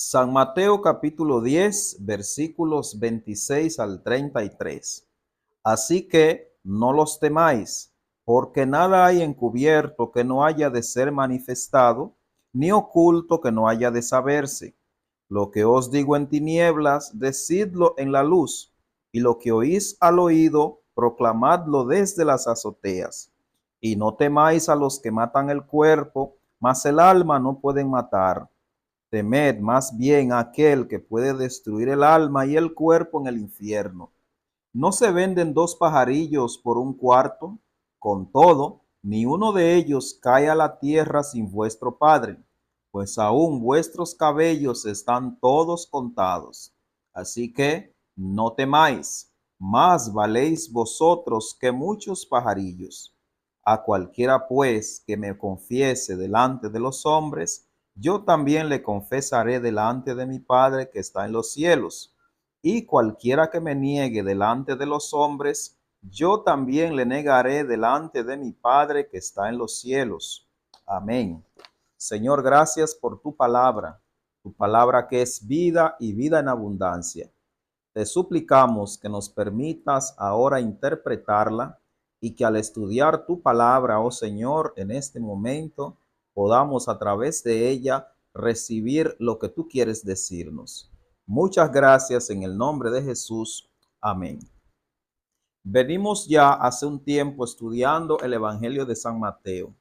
San Mateo capítulo 10, versículos 26 al 33. Así que no los temáis, porque nada hay encubierto que no haya de ser manifestado, ni oculto que no haya de saberse. Lo que os digo en tinieblas, decidlo en la luz, y lo que oís al oído, proclamadlo desde las azoteas. Y no temáis a los que matan el cuerpo, mas el alma no pueden matar. Temed más bien a aquel que puede destruir el alma y el cuerpo en el infierno. ¿No se venden dos pajarillos por un cuarto? Con todo, ni uno de ellos cae a la tierra sin vuestro Padre, pues aún vuestros cabellos están todos contados. Así que no temáis, más valéis vosotros que muchos pajarillos. A cualquiera pues que me confiese delante de los hombres, yo también le confesaré delante de mi Padre que está en los cielos. Y cualquiera que me niegue delante de los hombres, yo también le negaré delante de mi Padre que está en los cielos. Amén. Señor, gracias por tu palabra que es vida y vida en abundancia. Te suplicamos que nos permitas ahora interpretarla y que al estudiar tu palabra, oh Señor, en este momento podamos a través de ella recibir lo que tú quieres decirnos. Muchas gracias en el nombre de Jesús. Amén. Venimos ya hace un tiempo estudiando el Evangelio de San Mateo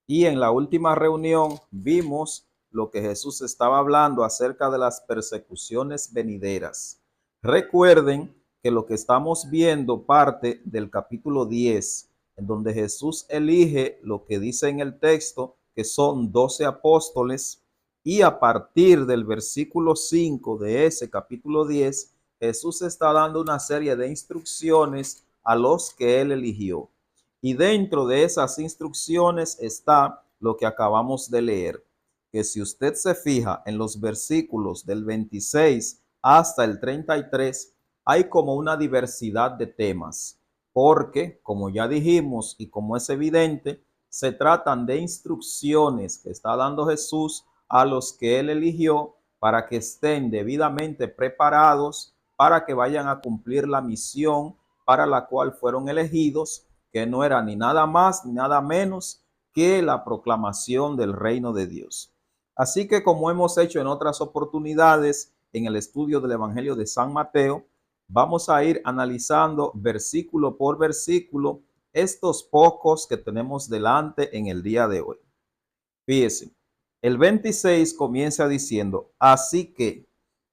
y en la última reunión vimos lo que Jesús estaba hablando acerca de las persecuciones venideras. Recuerden que lo que estamos viendo parte del capítulo 10, en donde Jesús elige lo que dice en el texto, que son 12 apóstoles, y a partir del versículo 5 de ese capítulo 10, Jesús está dando una serie de instrucciones a los que él eligió. Y dentro de esas instrucciones está lo que acabamos de leer, que si usted se fija en los versículos del 26 hasta el 33, hay como una diversidad de temas, porque, como ya dijimos y como es evidente, se tratan de instrucciones que está dando Jesús a los que él eligió para que estén debidamente preparados para que vayan a cumplir la misión para la cual fueron elegidos, que no era ni nada más ni nada menos que la proclamación del reino de Dios. Así que, como hemos hecho en otras oportunidades en el estudio del Evangelio de San Mateo, vamos a ir analizando versículo por versículo estos pocos que tenemos delante en el día de hoy. Fíjense, el 26 comienza diciendo, así que,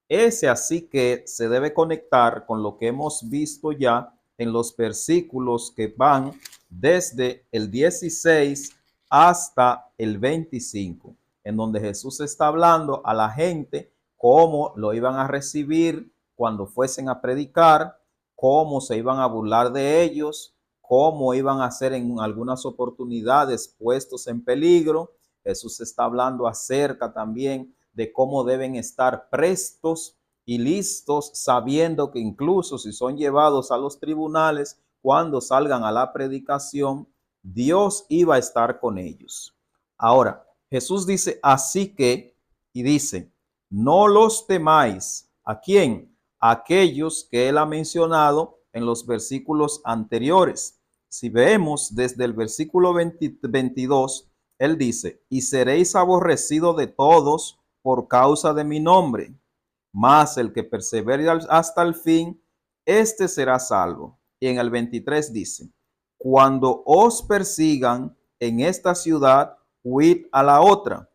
ese así que se debe conectar con lo que hemos visto ya en los versículos que van desde el 16 hasta el 25, en donde Jesús está hablando a la gente cómo lo iban a recibir cuando fuesen a predicar, cómo se iban a burlar de ellos, cómo iban a ser en algunas oportunidades puestos en peligro. Jesús está hablando acerca también de cómo deben estar prestos y listos, sabiendo que incluso si son llevados a los tribunales, cuando salgan a la predicación, Dios iba a estar con ellos. Ahora, Jesús dice, así que, y dice, no los temáis. ¿A quién? A aquellos que él ha mencionado en los versículos anteriores. Si vemos desde el versículo 22, él dice, y seréis aborrecidos de todos por causa de mi nombre, mas el que persevere hasta el fin, este será salvo. Y en el 23 dice, cuando os persigan en esta ciudad, huid a la otra.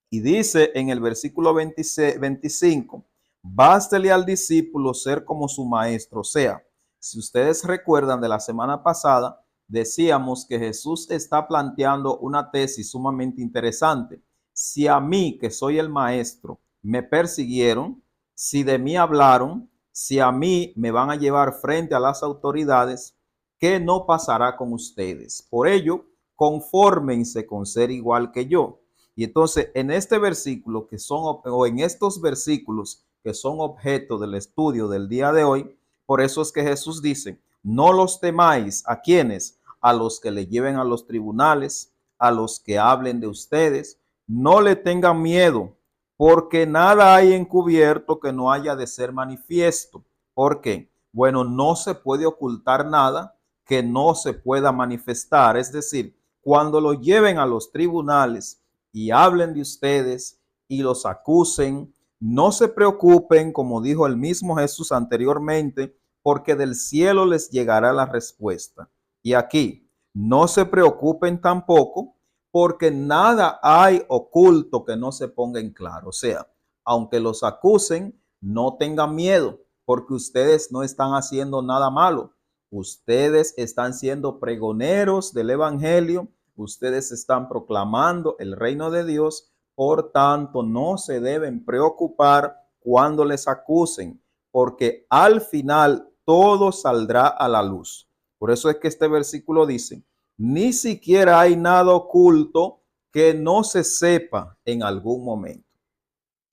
Y dice en el versículo 25, bástele al discípulo ser como su maestro. O sea, si ustedes recuerdan de la semana pasada, decíamos que Jesús está planteando una tesis sumamente interesante. Si a mí, que soy el maestro, me persiguieron, si de mí hablaron, si a mí me van a llevar frente a las autoridades, ¿qué no pasará con ustedes? Por ello, confórmense con ser igual que yo. Y entonces en este versículo que son, o en estos versículos que son objeto del estudio del día de hoy, por eso es que Jesús dice, no los temáis. ¿A quiénes? A los que le lleven a los tribunales, a los que hablen de ustedes. No le tengan miedo, porque nada hay encubierto que no haya de ser manifiesto. ¿Por qué? Bueno, no se puede ocultar nada que no se pueda manifestar. Es decir, cuando lo lleven a los tribunales y hablen de ustedes y los acusen, no se preocupen, como dijo el mismo Jesús anteriormente, porque del cielo les llegará la respuesta. Y aquí, no se preocupen tampoco porque nada hay oculto que no se ponga en claro. O sea, aunque los acusen, no tengan miedo, porque ustedes no están haciendo nada malo. Ustedes están siendo pregoneros del evangelio, ustedes están proclamando el reino de Dios, por tanto, no se deben preocupar cuando les acusen, porque al final todo saldrá a la luz. Por eso es que este versículo dice: ni siquiera hay nada oculto que no se sepa en algún momento.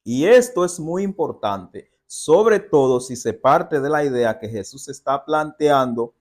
Y esto es muy importante, sobre todo si se parte de la idea que Jesús está planteando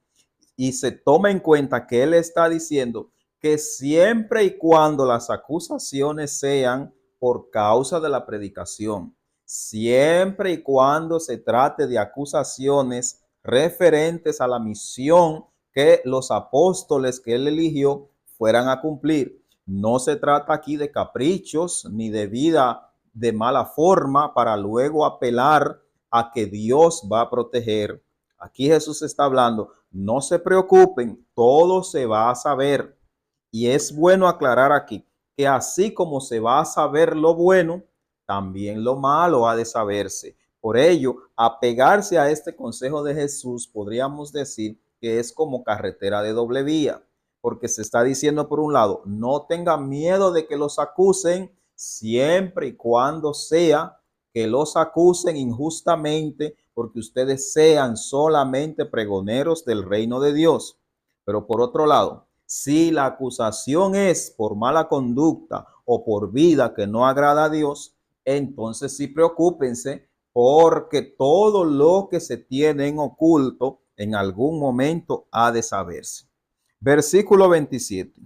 y se toma en cuenta que Él está diciendo que siempre y cuando las acusaciones sean por causa de la predicación, siempre y cuando se trate de acusaciones referentes a la misión que los apóstoles que Él eligió fueran a cumplir. No se trata aquí de caprichos ni de vida de mala forma para luego apelar a que Dios va a proteger. Aquí Jesús está hablando: no se preocupen, todo se va a saber. Y es bueno aclarar aquí que así como se va a saber lo bueno, también lo malo ha de saberse. Por ello, apegarse a este consejo de Jesús podríamos decir que es como carretera de doble vía, porque se está diciendo por un lado: no tengan miedo de que los acusen, siempre y cuando sea que los acusen injustamente, porque ustedes sean solamente pregoneros del reino de Dios. Pero por otro lado, si la acusación es por mala conducta o por vida que no agrada a Dios, entonces sí preocúpense, porque todo lo que se tiene en oculto en algún momento ha de saberse. Versículo 27.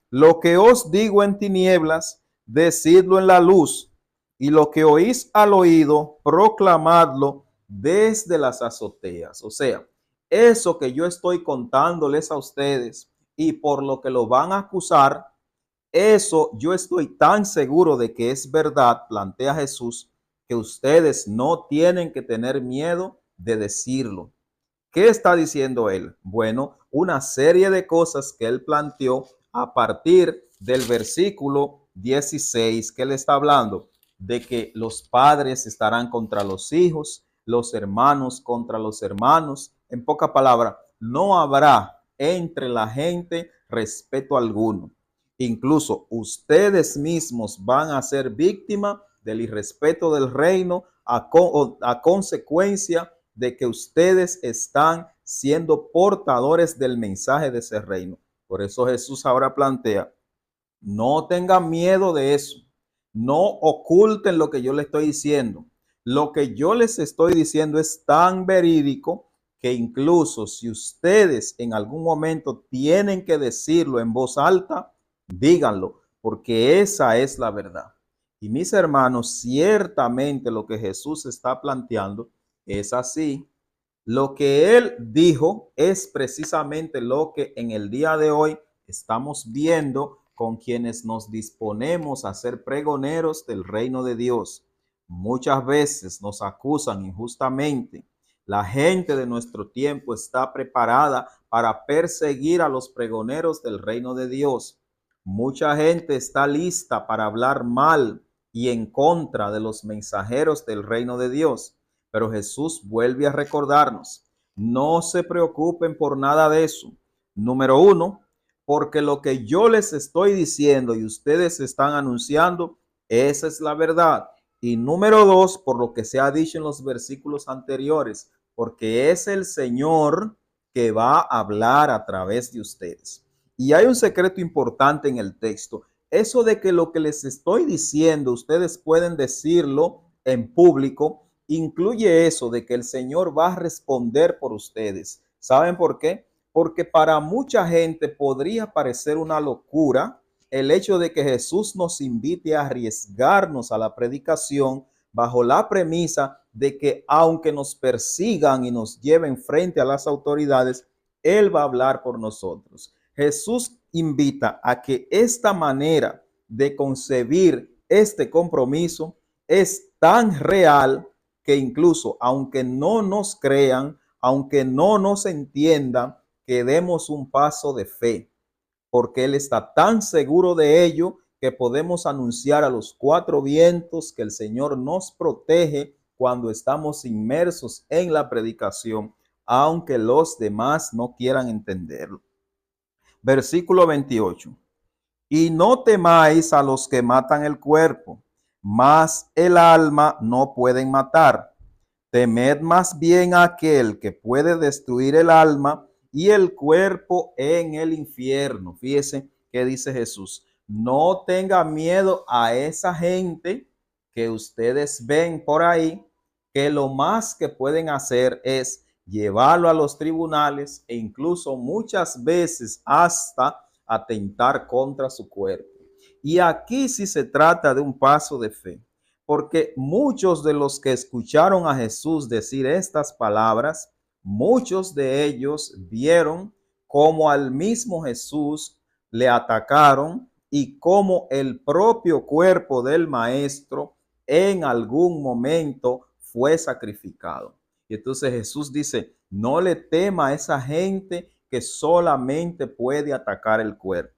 Lo que os digo en tinieblas, decidlo en la luz, y lo que oís al oído, proclamadlo desde las azoteas. O sea, eso que yo estoy contándoles a ustedes y por lo que lo van a acusar, eso yo estoy tan seguro de que es verdad, plantea Jesús, que ustedes no tienen que tener miedo de decirlo. ¿Qué está diciendo él? Bueno, una serie de cosas que él planteó a partir del versículo 16, que él está hablando de que los padres estarán contra los hijos, los hermanos contra los hermanos. En poca palabra, no habrá entre la gente respeto alguno. Incluso ustedes mismos van a ser víctimas del irrespeto del reino a consecuencia de que ustedes están siendo portadores del mensaje de ese reino. Por eso Jesús ahora plantea: no tengan miedo de eso, no oculten lo que yo les estoy diciendo. Lo que yo les estoy diciendo es tan verídico que incluso si ustedes en algún momento tienen que decirlo en voz alta, díganlo, porque esa es la verdad. Y mis hermanos, ciertamente lo que Jesús está planteando es así. Lo que él dijo es precisamente lo que en el día de hoy estamos viendo con quienes nos disponemos a ser pregoneros del reino de Dios. Muchas veces nos acusan injustamente. La gente de nuestro tiempo está preparada para perseguir a los pregoneros del reino de Dios. Mucha gente está lista para hablar mal y en contra de los mensajeros del reino de Dios. Pero Jesús vuelve a recordarnos: no se preocupen por nada de eso. Número uno, porque lo que yo les estoy diciendo y ustedes están anunciando, esa es la verdad. Y número dos, por lo que se ha dicho en los versículos anteriores, porque es el Señor que va a hablar a través de ustedes. Y hay un secreto importante en el texto: eso de que lo que les estoy diciendo, ustedes pueden decirlo en público, incluye eso de que el Señor va a responder por ustedes. ¿Saben por qué? Porque para mucha gente podría parecer una locura el hecho de que Jesús nos invite a arriesgarnos a la predicación bajo la premisa de que aunque nos persigan y nos lleven frente a las autoridades, Él va a hablar por nosotros. Jesús invita a que esta manera de concebir este compromiso es tan real que incluso aunque no nos crean, aunque no nos entiendan, que demos un paso de fe, porque Él está tan seguro de ello que podemos anunciar a los cuatro vientos que el Señor nos protege cuando estamos inmersos en la predicación, aunque los demás no quieran entenderlo. Versículo 28. Y no temáis a los que matan el cuerpo, mas el alma no pueden matar. Temed más bien a aquel que puede destruir el alma y el cuerpo en el infierno. Fíjese que dice Jesús. No tenga miedo a esa gente que ustedes ven por ahí, que lo más que pueden hacer es llevarlo a los tribunales e incluso muchas veces hasta atentar contra su cuerpo. Y aquí sí se trata de un paso de fe, porque muchos de los que escucharon a Jesús decir estas palabras, muchos de ellos vieron cómo al mismo Jesús le atacaron y cómo el propio cuerpo del maestro en algún momento fue sacrificado. Y entonces Jesús dice, no le tema a esa gente que solamente puede atacar el cuerpo.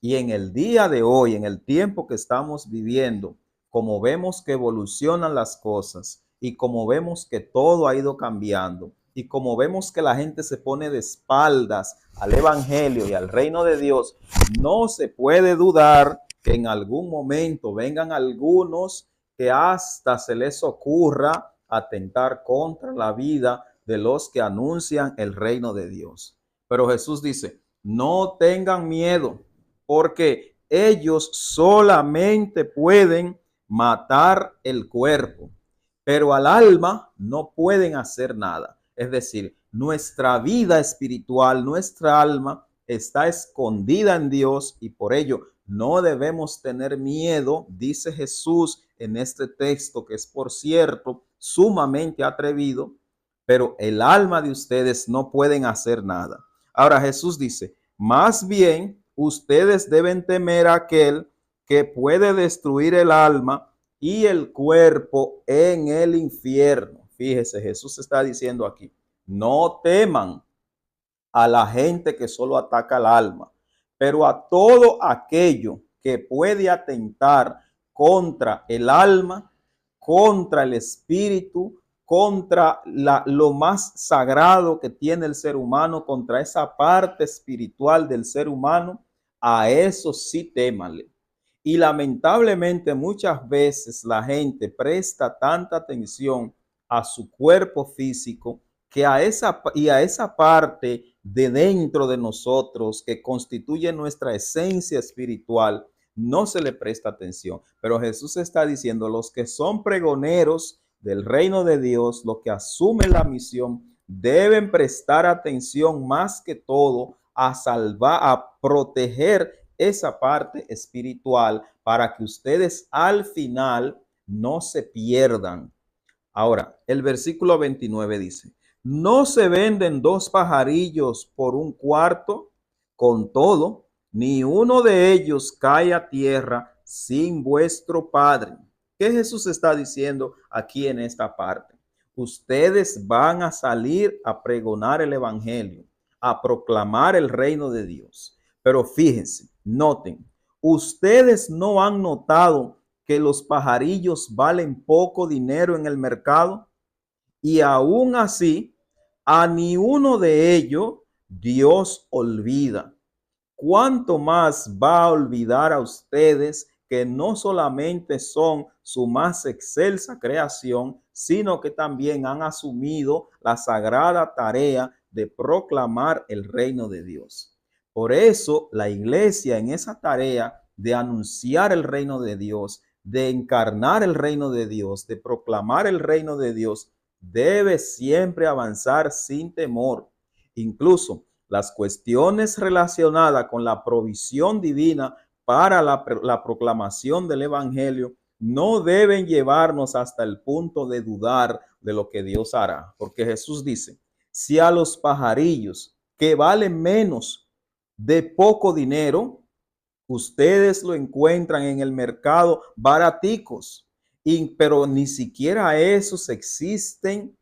Y en el día de hoy, en el tiempo que estamos viviendo, como vemos que evolucionan las cosas y como vemos que todo ha ido cambiando y como vemos que la gente se pone de espaldas al evangelio y al reino de Dios, no se puede dudar que en algún momento vengan algunos que hasta se les ocurra atentar contra la vida de los que anuncian el reino de Dios. Pero Jesús dice, no tengan miedo, porque ellos solamente pueden matar el cuerpo, pero al alma no pueden hacer nada. Es decir, nuestra vida espiritual, nuestra alma está escondida en Dios y por ello no debemos tener miedo, dice Jesús en este texto, que es por cierto sumamente atrevido, pero el alma de ustedes no pueden hacer nada. Ahora Jesús dice, más bien ustedes deben temer a aquel que puede destruir el alma y el cuerpo en el infierno. Fíjese, Jesús está diciendo aquí, no teman a la gente que solo ataca el alma, pero a todo aquello que puede atentar contra el alma, contra el espíritu, contra lo más sagrado que tiene el ser humano, contra esa parte espiritual del ser humano, a eso sí témanle. Y lamentablemente muchas veces la gente presta tanta atención a su cuerpo físico que a esa parte de dentro de nosotros que constituye nuestra esencia espiritual no se le presta atención. Pero Jesús está diciendo, los que son pregoneros del reino de Dios, los que asumen la misión, deben prestar atención más que todo a salvar, a proteger esa parte espiritual para que ustedes al final no se pierdan. Ahora, el versículo 29 dice, no se venden dos pajarillos por un cuarto, con todo, ni uno de ellos cae a tierra sin vuestro Padre. ¿Qué Jesús está diciendo aquí en esta parte? Ustedes van a salir a pregonar el evangelio, a proclamar el reino de Dios. Pero fíjense, noten, ustedes no han notado que los pajarillos valen poco dinero en el mercado y aún así a ni uno de ellos Dios olvida. ¿Cuánto más va a olvidar a ustedes que no solamente son su más excelsa creación, sino que también han asumido la sagrada tarea de proclamar el reino de Dios? Por eso la iglesia en esa tarea de anunciar el reino de Dios, de encarnar el reino de Dios, de proclamar el reino de Dios, debe siempre avanzar sin temor. Incluso las cuestiones relacionadas con la provisión divina para la proclamación del evangelio no deben llevarnos hasta el punto de dudar de lo que Dios hará. Porque Jesús dice, si a los pajarillos que valen menos de poco dinero, ustedes lo encuentran en el mercado baraticos, pero ni siquiera esos existen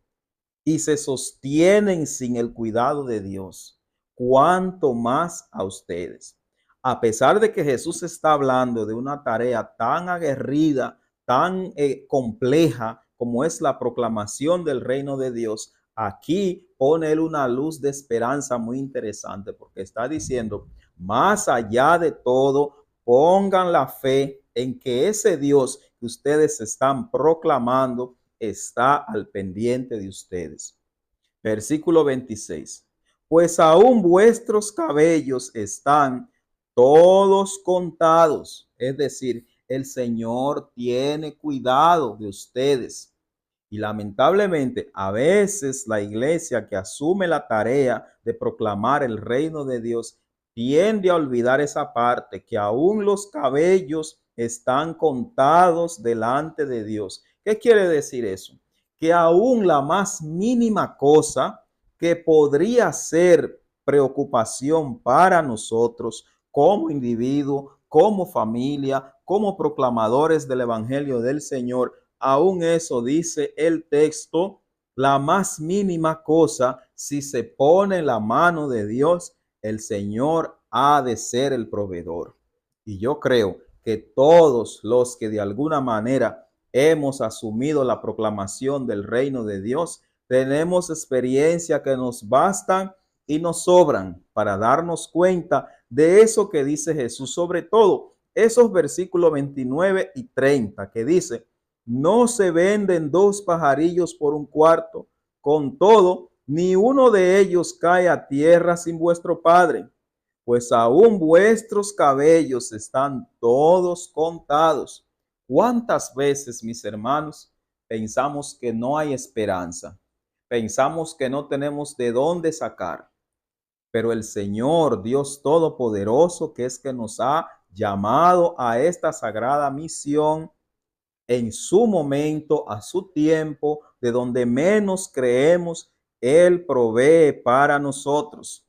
y se sostienen sin el cuidado de Dios, cuánto más a ustedes. A pesar de que Jesús está hablando de una tarea tan aguerrida, tan compleja como es la proclamación del reino de Dios, aquí pone él una luz de esperanza muy interesante, porque está diciendo, más allá de todo, pongan la fe en que ese Dios que ustedes están proclamando está al pendiente de ustedes. Versículo 26. Pues aún vuestros cabellos están todos contados. Es decir, el Señor tiene cuidado de ustedes. Y lamentablemente, a veces la iglesia que asume la tarea de proclamar el reino de Dios tiende a olvidar esa parte, que aún los cabellos están contados delante de Dios. ¿Qué quiere decir eso? Que aún la más mínima cosa que podría ser preocupación para nosotros como individuo, como familia, como proclamadores del Evangelio del Señor, aún eso dice el texto, la más mínima cosa, si se pone en la mano de Dios, el Señor ha de ser el proveedor. Y yo creo que todos los que de alguna manera hemos asumido la proclamación del reino de Dios, tenemos experiencia que nos bastan y nos sobran para darnos cuenta de eso que dice Jesús, sobre todo esos versículos 29 y 30 que dice, no se venden dos pajarillos por un cuarto, con todo, ni uno de ellos cae a tierra sin vuestro Padre, pues aún vuestros cabellos están todos contados. ¿Cuántas veces, mis hermanos, pensamos que no hay esperanza? Pensamos que no tenemos de dónde sacar. Pero el Señor, Dios Todopoderoso, que es que nos ha llamado a esta sagrada misión, en su momento, a su tiempo, de donde menos creemos, Él provee para nosotros.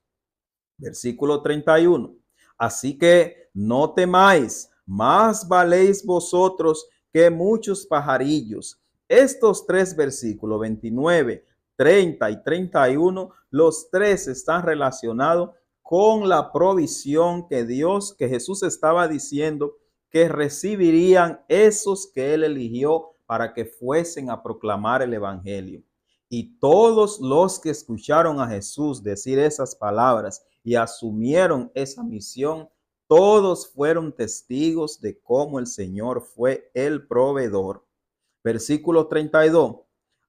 Versículo 31. Así que no temáis, más valéis vosotros que muchos pajarillos. Estos tres versículos, 29, 30 y 31, los tres están relacionados con la provisión que Dios, que Jesús estaba diciendo que recibirían esos que él eligió para que fuesen a proclamar el evangelio. Y todos los que escucharon a Jesús decir esas palabras y asumieron esa misión, todos fueron testigos de cómo el Señor fue el proveedor. Versículo 32.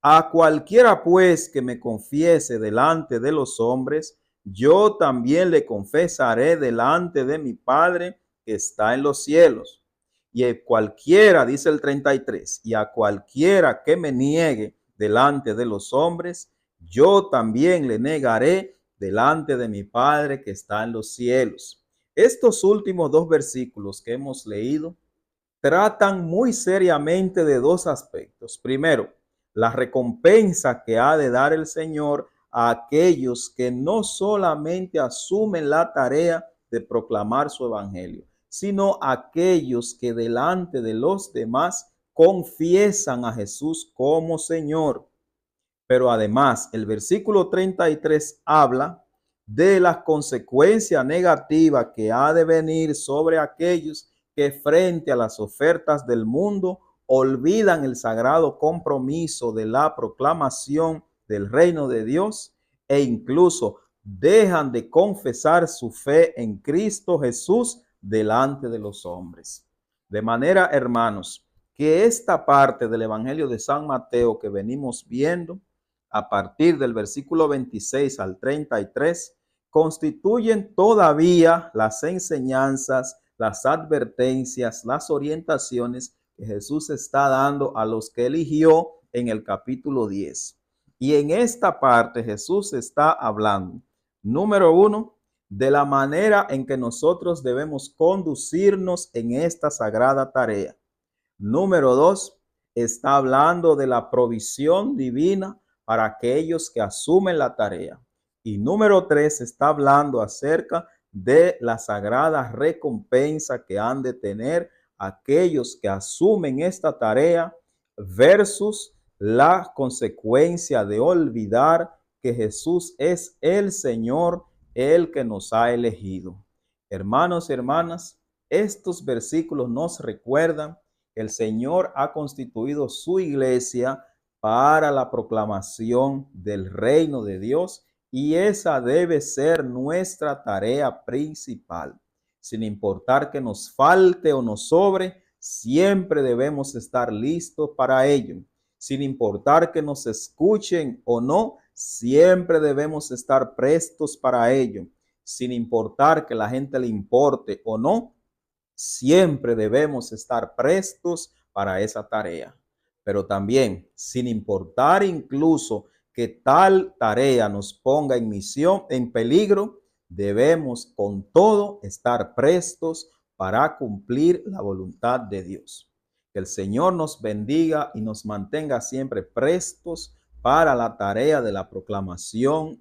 A cualquiera pues que me confiese delante de los hombres, yo también le confesaré delante de mi Padre que está en los cielos. Y a cualquiera, dice el 33, y a cualquiera que me niegue delante de los hombres, yo también le negaré delante de mi Padre que está en los cielos. Estos últimos dos versículos que hemos leído tratan muy seriamente de dos aspectos. Primero, la recompensa que ha de dar el Señor a aquellos que no solamente asumen la tarea de proclamar su evangelio, sino aquellos que delante de los demás confiesan a Jesús como Señor. Pero además, el versículo 33 habla de las consecuencias negativas que ha de venir sobre aquellos que frente a las ofertas del mundo olvidan el sagrado compromiso de la proclamación del reino de Dios e incluso dejan de confesar su fe en Cristo Jesús delante de los hombres. De manera, hermanos, que esta parte del Evangelio de San Mateo que venimos viendo a partir del versículo 26 al 33, constituyen todavía las enseñanzas, las advertencias, las orientaciones que Jesús está dando a los que eligió en el capítulo 10. Y en esta parte Jesús está hablando, número uno, de la manera en que nosotros debemos conducirnos en esta sagrada tarea. Número 2, está hablando de la provisión divina para aquellos que asumen la tarea. Y número 3, está hablando acerca de la sagrada recompensa que han de tener aquellos que asumen esta tarea versus la consecuencia de olvidar que Jesús es el Señor, el que nos ha elegido. Hermanos y hermanas, estos versículos nos recuerdan que el Señor ha constituido su iglesia para la proclamación del reino de Dios y esa debe ser nuestra tarea principal. Sin importar que nos falte o nos sobre, siempre debemos estar listos para ello. Sin importar que nos escuchen o no, siempre debemos estar prestos para ello. Sin importar que la gente le importe o no, siempre debemos estar prestos para esa tarea. Pero también, sin importar incluso que tal tarea nos ponga en misión, en peligro, debemos con todo estar prestos para cumplir la voluntad de Dios. Que el Señor nos bendiga y nos mantenga siempre prestos para la tarea de la proclamación